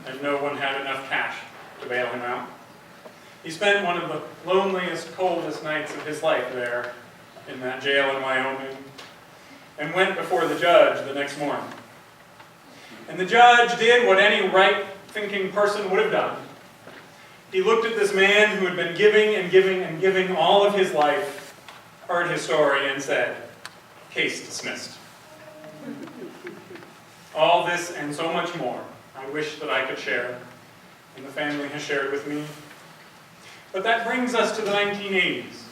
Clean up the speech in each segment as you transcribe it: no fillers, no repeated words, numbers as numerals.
and no one had enough cash to bail him out. He spent one of the loneliest, coldest nights of his life there in that jail in Wyoming, and went before the judge the next morning. And the judge did what any right-thinking person would have done. He looked at this man who had been giving and giving and giving all of his life, heard his story, and said, "Case dismissed." All this and so much more I wish that I could share, and the family has shared with me. But that brings us to the 1980s.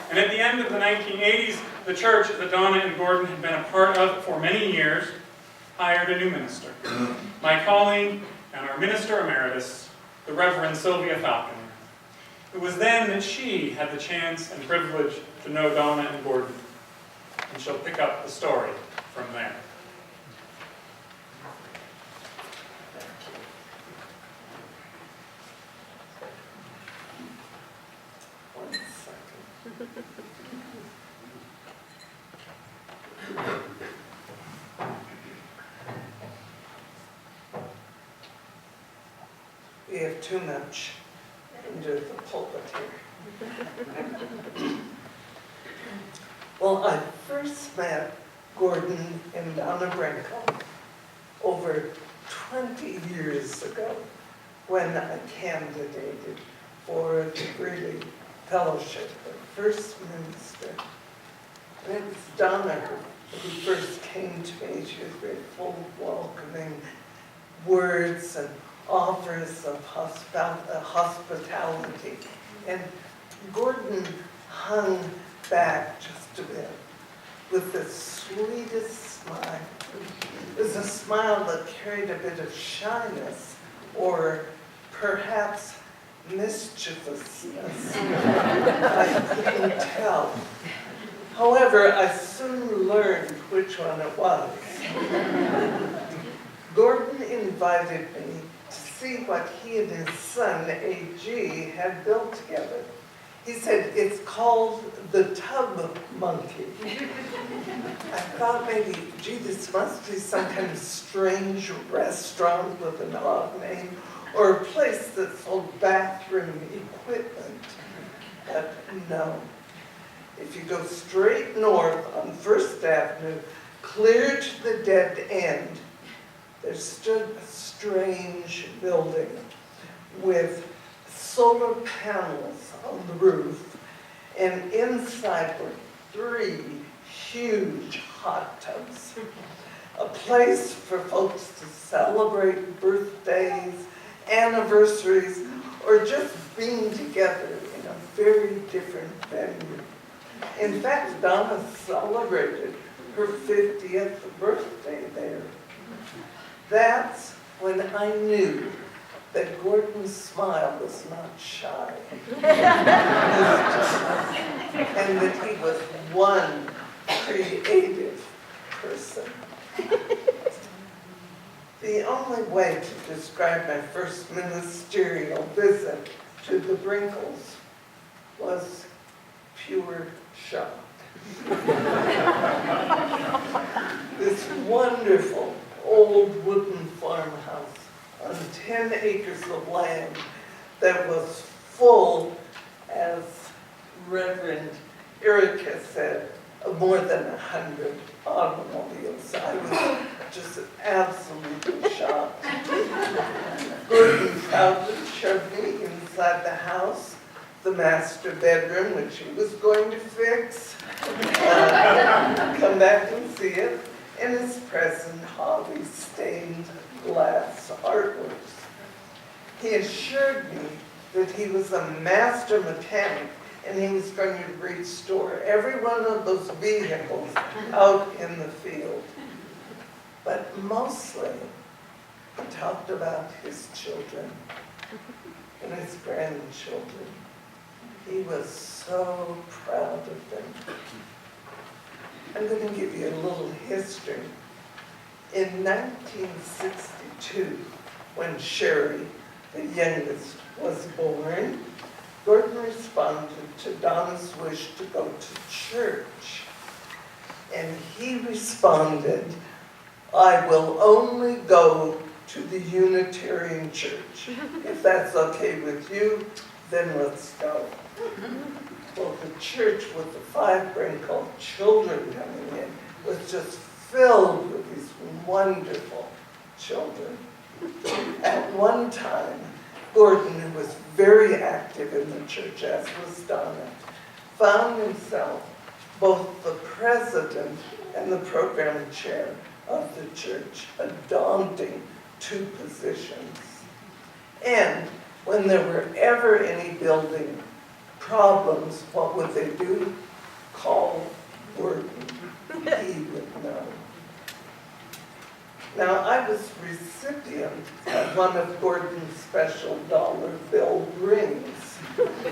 And at the end of the 1980s, the church that Donna and Gordon had been a part of for many years hired a new minister. My colleague and our minister emeritus, the Reverend Sylvia Falconer. It was then that she had the chance and privilege to know Donna and Gordon. And she'll pick up the story from there. One second. We have too much under the pulpit here. Well, I first met Gordon and Donna Brenckle over 20 years ago when I candidated for the Greeley Fellowship, the first minister. And it was Donna who first came to me. She was very full of welcoming words and offers of hospitality. And Gordon hung back just a bit with the sweetest smile. It was a smile that carried a bit of shyness or perhaps mischievousness. I couldn't tell. However, I soon learned which one it was. Gordon invited me to see what he and his son, A.G., had built together. He said, "It's called the Tub Monkey." I thought maybe, gee, this must be some kind of strange restaurant with an odd name, or a place that sold bathroom equipment. But no. If you go straight north on 1st Avenue, clear to the dead end, there stood a strange building with solar panels on the roof, and inside were 3 huge hot tubs. A place for folks to celebrate birthdays, anniversaries, or just being together in a very different venue. In fact, Donna celebrated her 50th birthday there. That's when I knew that Gordon's smile was not shy. And that he was one creative person. The only way to describe my first ministerial visit to the Brenckles was pure shock. This wonderful old wooden farmhouse on 10 acres of land that was full, as Reverend Erica said, of more than 100 automobiles. I was just absolutely shocked. Gordon proudly showed me inside the house, the master bedroom, which he was going to fix. Come back and see it. And his present hobby, stained glass artworks. He assured me that he was a master mechanic and he was going to restore every one of those vehicles out in the field. But mostly, he talked about his children and his grandchildren. He was so proud of them. I'm going to give you a little history. In 1962, when Sherry, the youngest, was born, Gordon responded to Donna's wish to go to church. And he responded, "I will only go to the Unitarian Church. If that's okay with you, then let's go. Well, the church with the 5 Brenckle children coming in was just filled with these wonderful children. At one time, Gordon, who was very active in the church, as was Donna, found himself both the president and the program chair of the church, a daunting 2 positions. And when there were ever any building problems, what would they do? Call Gordon. He would know. Now, I was recipient of one of Gordon's special dollar bill rings,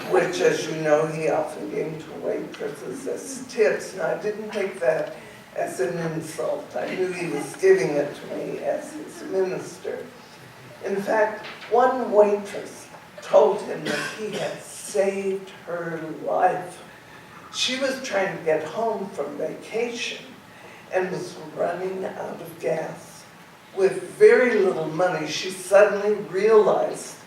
which, as you know, he often gave to waitresses as tips. And I didn't take that as an insult. I knew he was giving it to me as his minister. In fact, one waitress told him that he had saved her life. She was trying to get home from vacation and was running out of gas. With very little money, she suddenly realized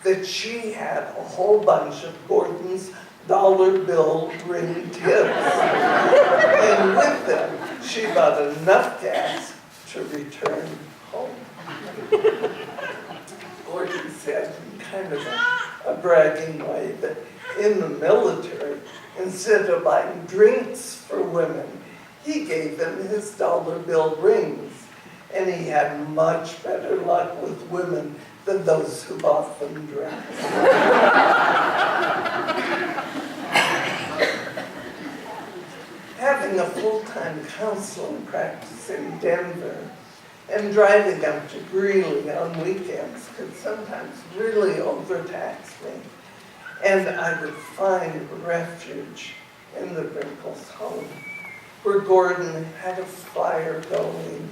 that she had a whole bunch of Gordon's dollar bill ring tips. And with them, she bought enough gas to return home. Gordon said in kind of a bragging way that in the military, instead of buying drinks for women, he gave them his dollar bill rings. And he had much better luck with women than those who bought them drinks. Having a full-time counseling practice in Denver and driving up to Greeley on weekends could sometimes really overtax me. And I would find refuge in the Brenckles' home, where Gordon had a fire going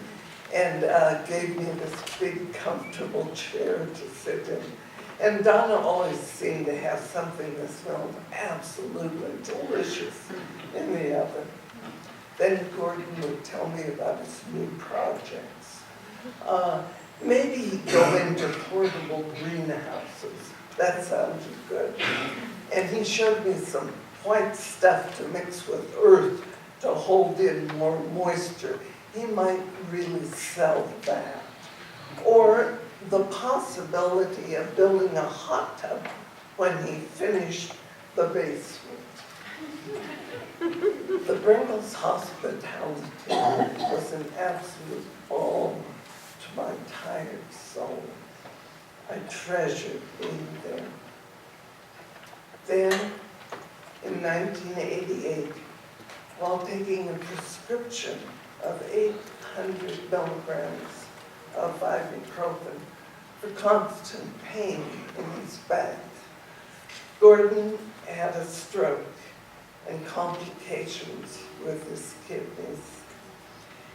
and gave me this big, comfortable chair to sit in. And Donna always seemed to have something that smelled absolutely delicious in the oven. Then Gordon would tell me about his new projects. Maybe he'd go into portable greenhouses. That sounded good. And he showed me some white stuff to mix with earth to hold in more moisture. He might really sell that. Or the possibility of building a hot tub when he finished the basement. The Brenckles' hospitality was an absolute balm to my tired soul. I treasured being there. Then, in 1988, while taking a prescription of 800 milligrams of ibuprofen for constant pain in his back, Gordon had a stroke and complications with his kidneys.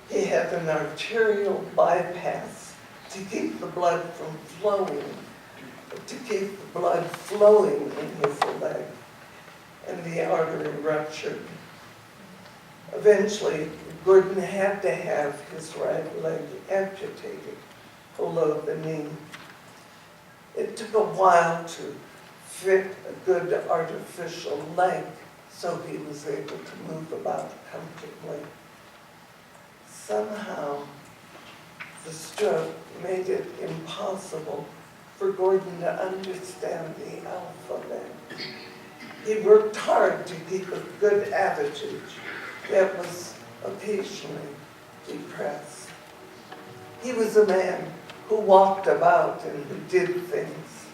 He had an arterial bypass to keep the blood from flowing, in his leg, and the artery ruptured. Eventually, Gordon had to have his right leg amputated below the knee. It took a while to fit a good artificial leg so he was able to move about comfortably. Somehow, the stroke made it impossible for Gordon to understand the alphabet. He worked hard to keep a good attitude, yet was occasionally depressed. He was a man who walked about and who did things,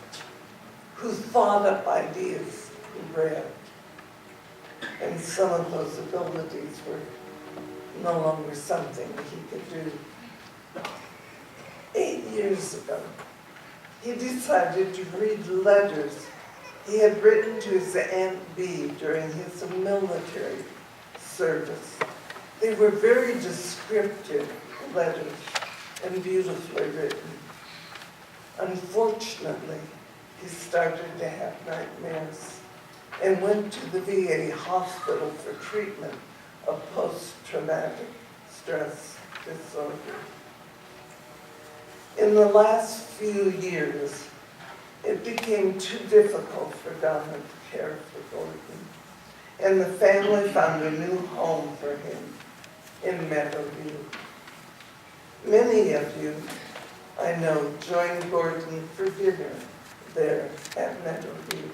who thought up ideas, who read. And some of those abilities were no longer something he could do. 8 years ago, he decided to read letters he had written to his Aunt Bee during his military service. They were very descriptive letters and beautifully written. Unfortunately, he started to have nightmares and went to the VA hospital for treatment of post-traumatic stress disorder. In the last few years, it became too difficult for Donna to care for Gordon, and the family found a new home for him in Meadowview. Many of you, I know, joined Gordon for dinner there at Meadowview.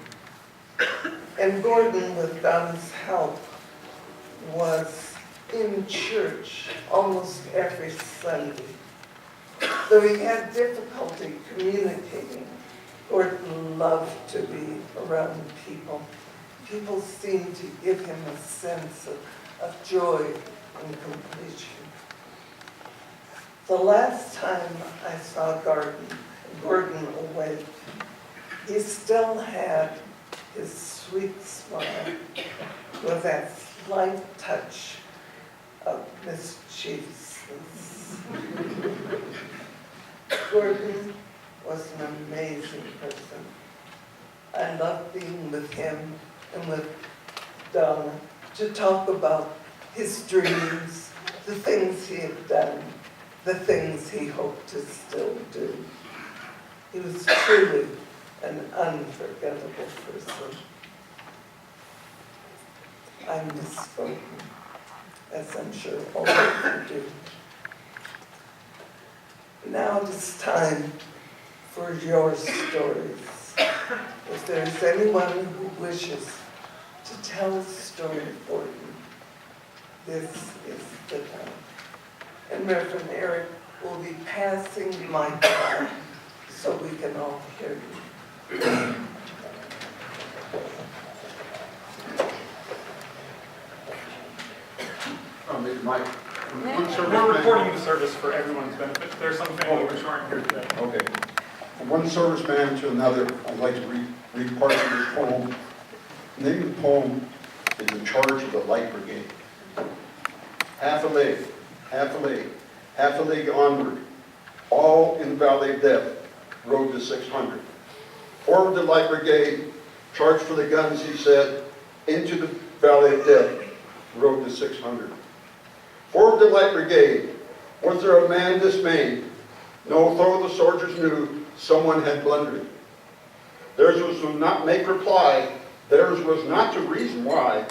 And Gordon, with Donna's help, was in church almost every Sunday. Though he had difficulty communicating, Gordon loved to be around people. People seemed to give him a sense of joy and completion. The last time I saw Gordon awake, he still had his sweet smile with that slight touch of mischievousness. Gordon was an amazing person. I loved being with him and with Donna to talk about his dreams, the things he had done, the things he hoped to still do. He was truly an unforgettable person. I miss Gordon, as I'm sure all of you do. Now it is time for your stories. If there's anyone who wishes to tell a story for you, this is the time. And Reverend Eric will be passing the microphone so we can all hear you. We're recording the service for everyone's benefit. There's some family which aren't here today. Okay. From one serviceman to another, I'd like to read parts of this poem. The name of the poem is In Charge of the Light Brigade. Half a leg, half a leg, half a leg onward, all in the Valley of Death, rode to 600. Forward the Light Brigade, charged for the guns, he said, into the Valley of Death, rode to 600. Forward the Light Brigade, was there a man dismayed? No, though the soldiers knew someone had blundered. Theirs was to not make reply, theirs was not to reason why,